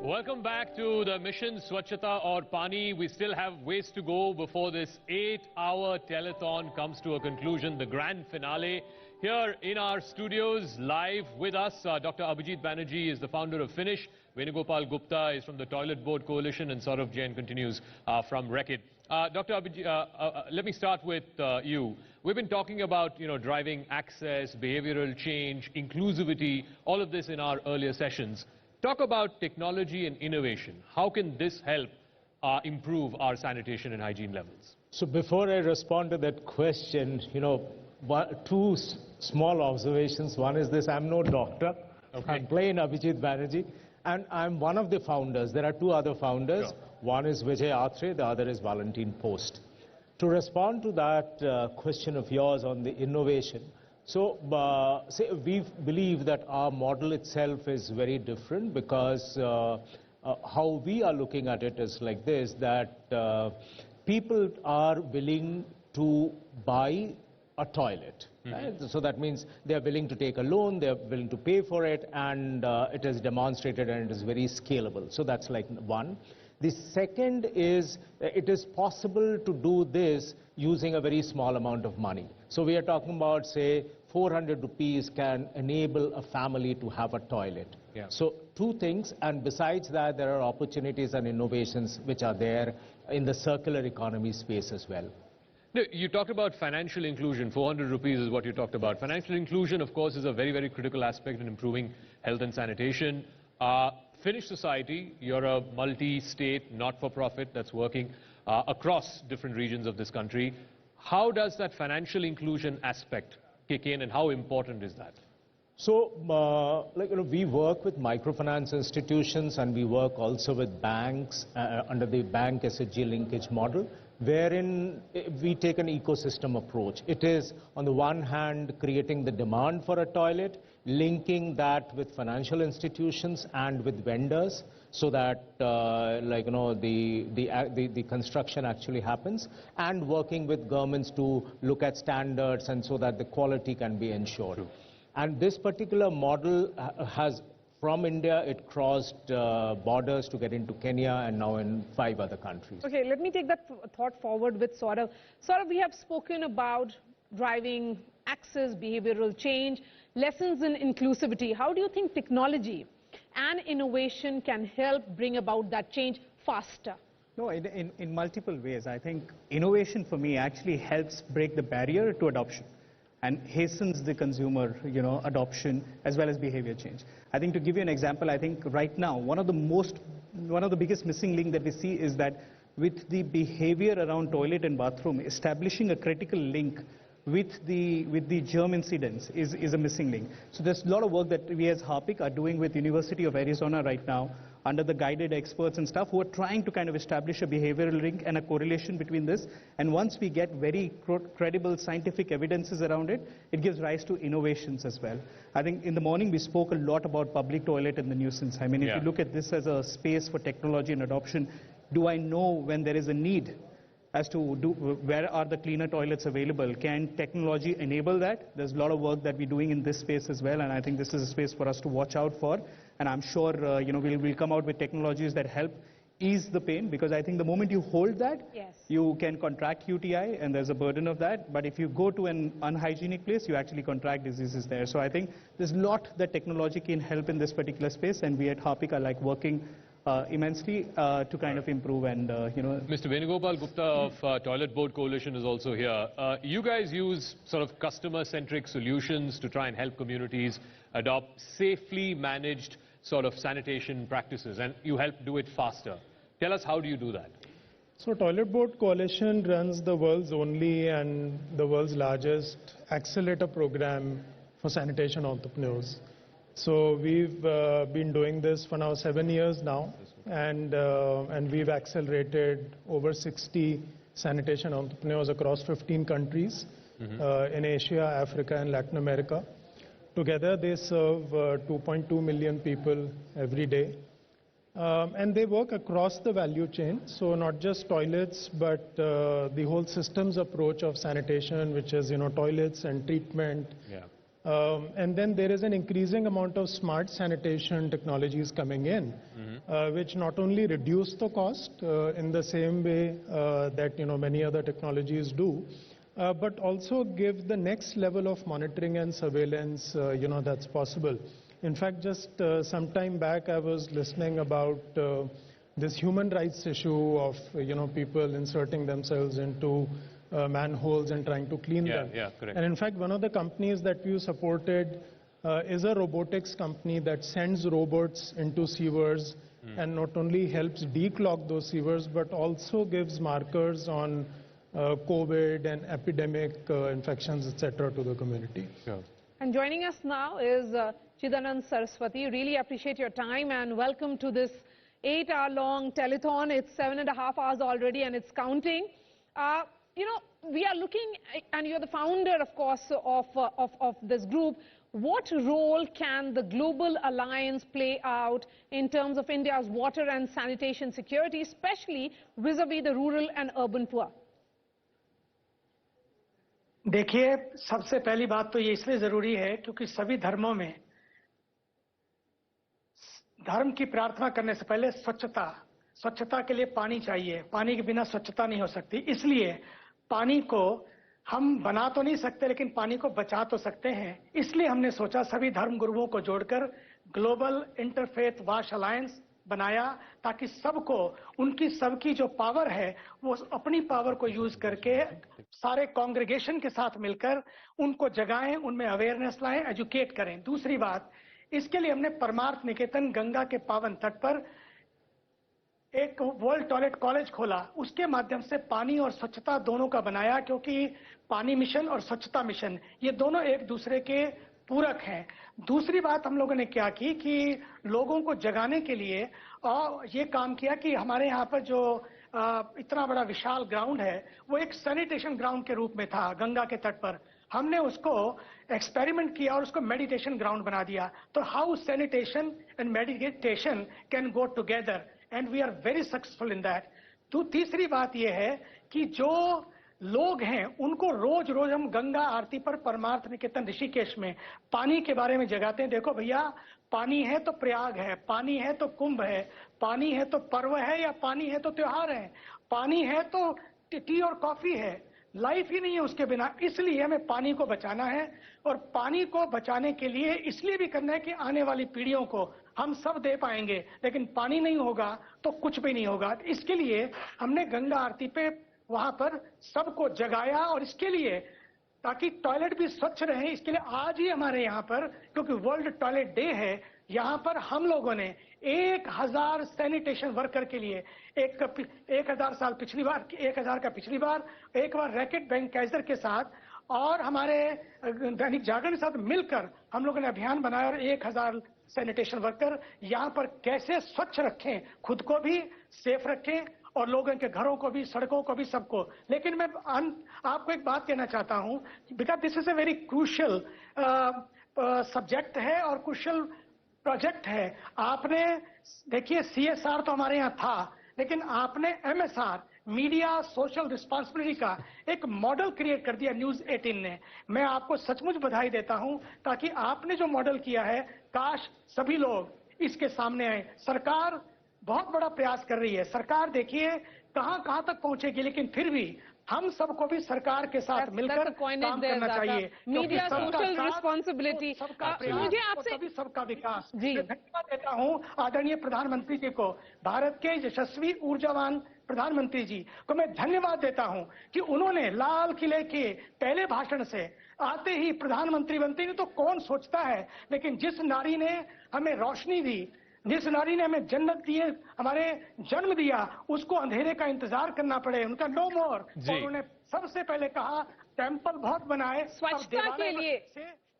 Welcome back to the mission Swachhta or Paani. We still have ways to go before this 8-hour telethon comes to a conclusion, the grand finale. Here in our studios, live with us, Dr. Abhijit Banerjee is the founder of Finish. Venugopal Gupta is from the Toilet Board Coalition, and Saurav Jain continues from Reckitt. Dr. Abhijit, let me start with you. We've been talking about, driving access, behavioral change, inclusivity, all of this in our earlier sessions. Talk about technology and innovation. How can this help improve our sanitation and hygiene levels? So before I respond to that question, two small observations. One is this: I'm no doctor. Okay. I'm plain Abhijit Banerjee, and I'm one of the founders. There are two other founders. Sure. One is Vijay Atre, the other is Valentin Post. To respond to that question of yours on the innovation, so we believe that our model itself is very different, because how we are looking at it is like this, that people are willing to buy a toilet. Right? So that means they are willing to take a loan, they are willing to pay for it, and it is demonstrated and it is very scalable. So that's like one. The second is, it is possible to do this using a very small amount of money. So we are talking about, say, 400 rupees can enable a family to have a toilet. Yeah. So two things, and besides that, there are opportunities and innovations which are there in the circular economy space as well. No, you talked about financial inclusion. 400 rupees is what you talked about. Financial inclusion, of course, is a very, very critical aspect in improving health and sanitation. Finnish society, you're a multi-state, not-for-profit that's working across different regions of this country. How does that financial inclusion aspect kick in, and how important is that? So, we work with microfinance institutions, and we work also with banks under the bank SHG linkage model, wherein we take an ecosystem approach. It is, on the one hand, creating the demand for a toilet, linking that with financial institutions and with vendors, so that the construction actually happens, and working with governments to look at standards and so that the quality can be ensured. True. And this particular model has, from India, it crossed borders to get into Kenya and now in 5 other countries. Okay, let me take that thought forward with Saurav. Saurav, we have spoken about driving access, behavioral change, lessons in inclusivity. How do you think technology and innovation can help bring about that change faster? No, in multiple ways. I think innovation for me actually helps break the barrier to adoption and hastens the consumer, adoption as well as behavior change. I think, to give you an example, I think right now one of the biggest missing link that we see is that with the behavior around toilet and bathroom, establishing a critical link with the germ incidence is a missing link. So there's a lot of work that we as Harpic are doing with University of Arizona right now, under the guided experts and stuff, who are trying to kind of establish a behavioral link and a correlation between this. And once we get very credible scientific evidences around it, it gives rise to innovations as well. I think in the morning we spoke a lot about public toilet and the nuisance. I mean, if you look at this as a space for technology and adoption, do I know when there is a need as to where are the cleaner toilets available? Can technology enable that? There's a lot of work that we're doing in this space as well, and I think this is a space for us to watch out for. And I'm sure we'll come out with technologies that help ease the pain, because I think the moment you hold that, you can contract UTI, and there's a burden of that. But if you go to an unhygienic place, you actually contract diseases there. So I think there's a lot that technology can help in this particular space, and we at Harpic are working immensely to kind of improve and, Mr. Venugopal Gupta of Toilet Board Coalition is also here. You guys use sort of customer-centric solutions to try and help communities adopt safely managed sort of sanitation practices, and you help do it faster. Tell us, how do you do that? So Toilet Board Coalition runs the world's only and the world's largest accelerator program for sanitation entrepreneurs. So we've been doing this for now 7 years now, and we've accelerated over 60 sanitation entrepreneurs across 15 countries in Asia, Africa, and Latin America. Together they serve 2.2 million people every day, and they work across the value chain. So not just toilets, but the whole systems approach of sanitation, which is toilets and treatment. And then there is an increasing amount of smart sanitation technologies coming in, which not only reduce the cost in the same way that many other technologies do, but also give the next level of monitoring and surveillance that's possible. In fact, just some time back I was listening about this human rights issue of people inserting themselves into manholes and trying to clean them. Yeah, correct. And in fact, one of the companies that we supported is a robotics company that sends robots into sewers and not only helps declog those sewers, but also gives markers on COVID and epidemic infections, etc. to the community. Sure. And joining us now is Chidanand Saraswati. Really appreciate your time and welcome to this 8-hour-long telethon. It's 7.5 hours already and it's counting. We are looking, and you're the founder, of course, of this group. What role can the Global Alliance play out in terms of India's water and sanitation security, especially vis-a-vis the rural and urban poor? देखिए, सबसे पहली बात तो ये इसलिए जरूरी है क्योंकि सभी धर्मों में धर्म की प्रार्थना करने से पहले स्वच्छता के लिए पानी चाहिए। पानी के बिना स्वच्छता नहीं हो सकती। इसलिए पानी को हम बना तो नहीं सकते, लेकिन पानी को बचा तो सकते हैं। इसलिए हमने सोचा सभी धर्म गुरुओं को जोड़कर ग्लोबल इंटरफेथ वाश अलायंस बनाया, ताकि सबको उनकी सबकी जो पावर है वो अपनी पावर को यूज करके सारे कांग्रेगेशन के साथ मिलकर उनको जगाएं, उनमें अवेयरनेस लाएं, एजुकेट करें। दूसरी बात, इसके लिए हमने परमार्थ निकेतन गंगा के पावन तट पर एक वर्ल्ड टॉयलेट कॉलेज खोला। उसके माध्यम से पानी और स्वच्छता दोनों का बनाया, क्योंकि पानी मिशन और स्वच्छता मिशन ये दोनों एक दूसरे के पूरक हैं। दूसरी बात हम लोगों ने क्या की कि लोगों को जगाने के लिए ये काम किया कि हमारे यहाँ पर जो इतना बड़ा विशाल ग्राउंड है वो एक सैनिटेशन ग्राउंड के रूप में था गंगा के तट पर। हमने उसको एक्सपेरिमेंट किया और उसको मेडिटेशन ग्राउंड बना दिया। तो how sanitation and meditation can go together, and we are very successful in that. तो तीसरी बात यह है कि जो लोग हैं उनको रोज रोज हम गंगा आरती पर परमार्थ निकेतन ऋषिकेश में पानी के बारे में जगाते हैं। देखो भैया, पानी है तो प्रयाग है, पानी है तो कुंभ है, पानी है तो पर्व है, या पानी है तो त्योहार है, पानी है तो टी और कॉफी है, लाइफ ही नहीं है उसके बिना। इसलिए हमें पानी को बचाना है, और पानी को बचाने के लिए इसलिए भी करना है कि आने वाली पीढ़ियों को हम सब दे पाएंगे, लेकिन पानी नहीं होगा तो कुछ भी नहीं होगा। इसके लिए हमने गंगा आरती पे वहां पर सबको जगाया, और इसके लिए ताकि टॉयलेट भी स्वच्छ रहे, इसके लिए आज ही हमारे यहाँ पर, क्योंकि वर्ल्ड टॉयलेट डे है, यहाँ पर हम लोगों ने 1000 सैनिटेशन वर्कर के लिए 1000 साल पिछली बार, 1000 का पिछली बार, एक बार रैकेट बैंकाइजर के साथ और हमारे दैनिक जागरण के साथ मिलकर हम लोगों ने अभियान बनाया, और 1000 सैनिटेशन वर्कर यहाँ पर कैसे स्वच्छ रखें, खुद को भी सेफ रखें और लोगों के घरों को भी, सड़कों को भी, सबको। लेकिन मैं आपको एक बात कहना चाहता हूं, because this is a very crucial subject है और क्रूशियल प्रोजेक्ट है। आपने देखिए CSR तो हमारे यहाँ था, लेकिन आपने MSR मीडिया सोशल रिस्पांसिबिलिटी का एक मॉडल क्रिएट कर दिया न्यूज़ 18 ने। मैं आपको सचमुच बधाई देता हूं, ताकि आपने जो मॉडल किया है, काश सभी लोग इसके सामने आए। सरकार बहुत बड़ा प्रयास कर रही है, सरकार देखिए कहां तक पहुंचेगी, लेकिन फिर भी हम सबको भी सरकार के साथ मिलकर काम करना चाहिए। मीडिया सोशल रिस्पॉन्सिबिलिटी, मुझे आपसे सबका विकास। धन्यवाद देता हूं आदरणीय प्रधानमंत्री जी को, भारत के यशस्वी ऊर्जावान प्रधानमंत्री जी को मैं धन्यवाद देता हूं कि उन्होंने लाल किले के पहले भाषण से आते ही प्रधानमंत्री बनते ही तो कौन सोचता है, लेकिन जिस नारी ने हमें रोशनी दी, जिस नारी ने हमें जन्नत दिए, हमारे जन्म दिया, उसको अंधेरे का इंतजार करना पड़े, उनका नो मोर। और उन्होंने सबसे पहले कहा टेम्पल बहुत बनाए स्वच्छता के लिए।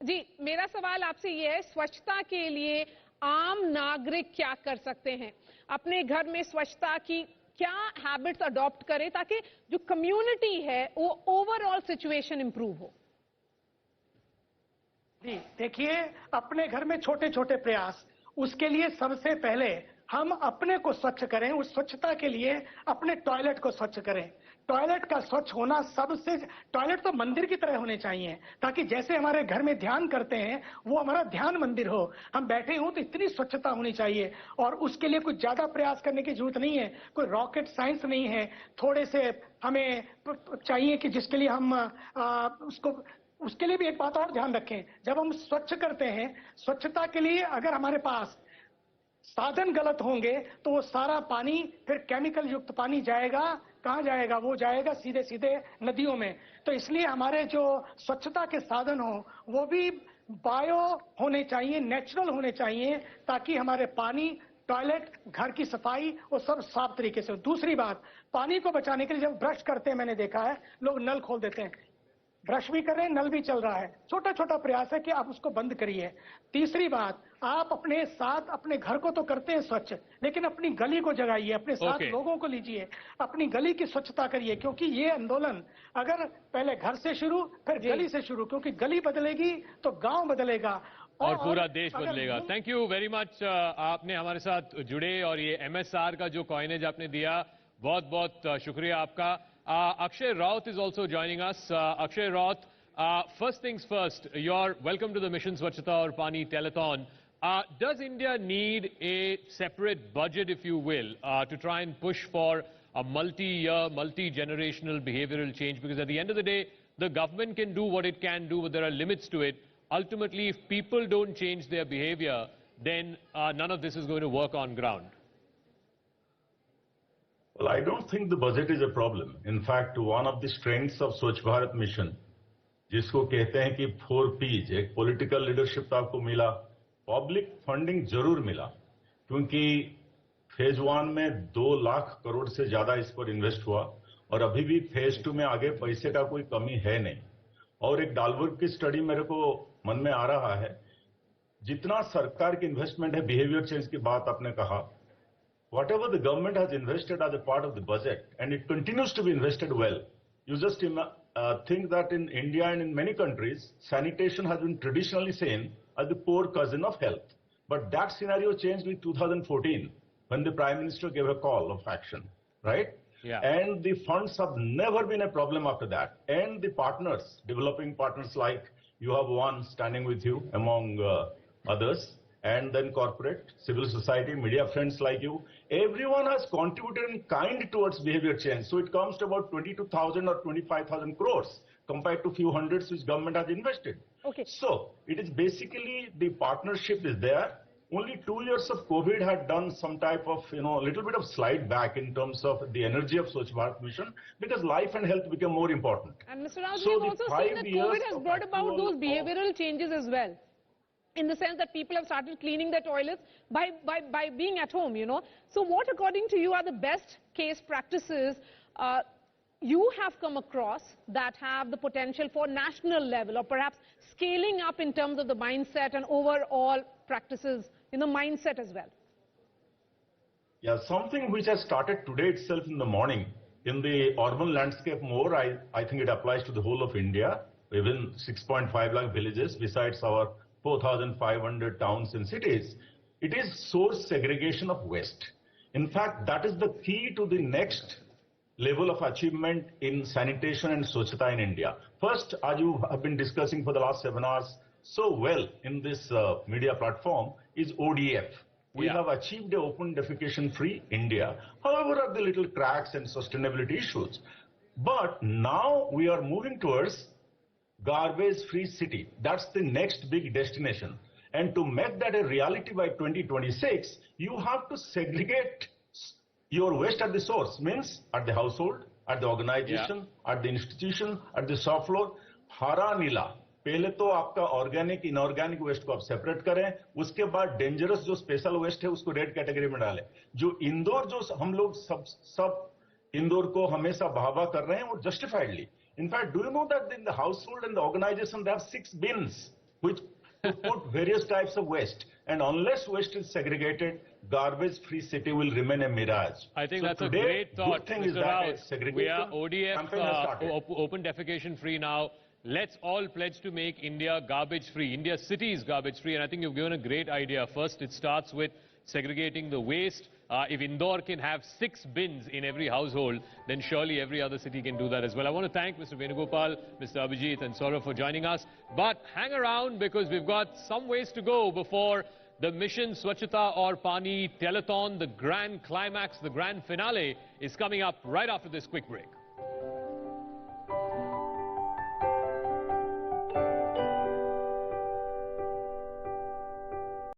जी, मेरा सवाल आपसे ये है, स्वच्छता के लिए आम नागरिक क्या कर सकते हैं? अपने घर में स्वच्छता की क्या हैबिट्स अडॉप्ट करें ताकि जो कम्युनिटी है वो ओवरऑल सिचुएशन इंप्रूव हो? जी देखिए, अपने घर में छोटे छोटे प्रयास, उसके लिए सबसे पहले हम अपने को स्वच्छ करें। उस स्वच्छता के लिए अपने टॉयलेट को स्वच्छ करें। टॉयलेट का स्वच्छ होना सबसे, टॉयलेट तो मंदिर की तरह होने चाहिए, ताकि जैसे हमारे घर में ध्यान करते हैं वो हमारा ध्यान मंदिर हो। हम बैठे हों तो इतनी स्वच्छता होनी चाहिए, और उसके लिए कुछ ज्यादा प्रयास करने की जरूरत नहीं है, कोई रॉकेट साइंस नहीं है। थोड़े से हमें चाहिए कि जिसके लिए हम उसके लिए भी एक बात और ध्यान रखें, जब हम स्वच्छ करते हैं, स्वच्छता के लिए अगर हमारे पास साधन गलत होंगे तो वो सारा पानी फिर केमिकल युक्त पानी जाएगा, कहाँ जाएगा? वो जाएगा सीधे सीधे नदियों में। तो इसलिए हमारे जो स्वच्छता के साधन हो वो भी बायो होने चाहिए, नेचुरल होने चाहिए, ताकि हमारे पानी, टॉयलेट, घर की सफाई वो सब साफ तरीके से हो। दूसरी बात, पानी को बचाने के लिए जब ब्रश करते हैं, मैंने देखा है लोग नल खोल देते हैं, ब्रश भी कर रहे हैं, नल भी चल रहा है। छोटा छोटा प्रयास है कि आप उसको बंद करिए। तीसरी बात, आप अपने साथ अपने घर को तो करते हैं स्वच्छ, लेकिन अपनी गली को जगाइए, अपने साथ लोगों को लीजिए, अपनी गली की स्वच्छता करिए, क्योंकि ये आंदोलन अगर पहले घर से शुरू फिर गली से शुरू, क्योंकि गली बदलेगी तो गांव बदलेगा और पूरा देश बदलेगा। थैंक यू वेरी मच, आपने हमारे साथ जुड़े और ये MSR का जो कॉइनेज आपने दिया, बहुत बहुत शुक्रिया आपका। Akshay Raut is also joining us. Akshay Raut, first things first, you're welcome to the Mission Swachhta or Paani telethon. Does India need a separate budget, if you will, to try and push for a multi-year, multi-generational behavioral change? Because at the end of the day, the government can do what it can do, but there are limits to it. Ultimately, if people don't change their behavior, then none of this is going to work on ground. Well, I don't think the budget is a problem. In fact, one of the strengths of Swachh Bharat mission, जिसको कहते हैं कि 4 P's, एक political leadership तो आपको मिला, public funding जरूर मिला, क्योंकि फेज 1 में 2 लाख करोड़ से ज्यादा इस पर इन्वेस्ट हुआ, और अभी भी फेज 2 में आगे पैसे का कोई कमी है नहीं। और एक डालवर्ग की स्टडी मेरे को मन में आ रहा है, जितना सरकार की इन्वेस्टमेंट है, बिहेवियर चेंज की बात आपने कहा, whatever the government has invested as a part of the budget, and it continues to be invested well. You just think that in India and in many countries, sanitation has been traditionally seen as the poor cousin of health. But that scenario changed in 2014 when the Prime Minister gave a call of action, right? Yeah. And the funds have never been a problem after that. And the partners, developing partners like you have one standing with you among others, and then corporate, civil society, media friends like you, everyone has contributed in kind towards behavior change. So it comes to about 22,000 or 25,000 crores compared to few hundreds which government has invested. Okay. So it is basically the partnership is there. Only 2 years of COVID had done some type of, a little bit of slide back in terms of the energy of Swachh Bharat mission, because life and health became more important. And Mr. Raut, So we've also seen that COVID has brought about those actual behavioral changes as well, in the sense that people have started cleaning their toilets by being at home, So what, according to you, are the best case practices you have come across that have the potential for national level, or perhaps scaling up in terms of the mindset and overall practices in the mindset as well? Yeah, something which has started today itself in the morning in the urban landscape more, I think it applies to the whole of India, even 6.5 lakh villages besides our 4,500 towns and cities. It is source segregation of waste. In fact, that is the key to the next level of achievement in sanitation and Swachhta in India. First, as you have been discussing for the last 7 hours so well in this media platform, is ODF. We have achieved an open defecation-free India. However, are the little cracks and sustainability issues. But now we are moving towards garbage-free city. That's the next big destination. And to make that a reality by 2026, you have to segregate your waste at the source, means at the household, at the organization, at the institution, at the shop floor. हरा नीला, पहले तो आपका organic inorganic waste को आप separate करें, उसके बाद dangerous जो स्पेशल वेस्ट है उसको रेड कैटेगरी में डालें। जो इंदौर जो हम लोग सब इंदौर को हमेशा बहावा कर रहे हैं वो जस्टिफाइडली। In fact, do you know that in the household and the organization they have 6 bins which put various types of waste, and unless waste is segregated, garbage-free city will remain a mirage. I think so that's today, a great thought, thing Mr. is that Raut. segregation We are ODF, open defecation-free now. Let's all pledge to make India garbage-free. India city is garbage-free, and I think you've given a great idea. First, it starts with segregating the waste. If Indore can have 6 bins in every household, then surely every other city can do that as well. I want to thank Mr. Venugopal, Mr. Abhijit and Saurav for joining us. But hang around because we've got some ways to go before the Mission Swachhta or Paani telethon. The grand climax, the grand finale is coming up right after this quick break.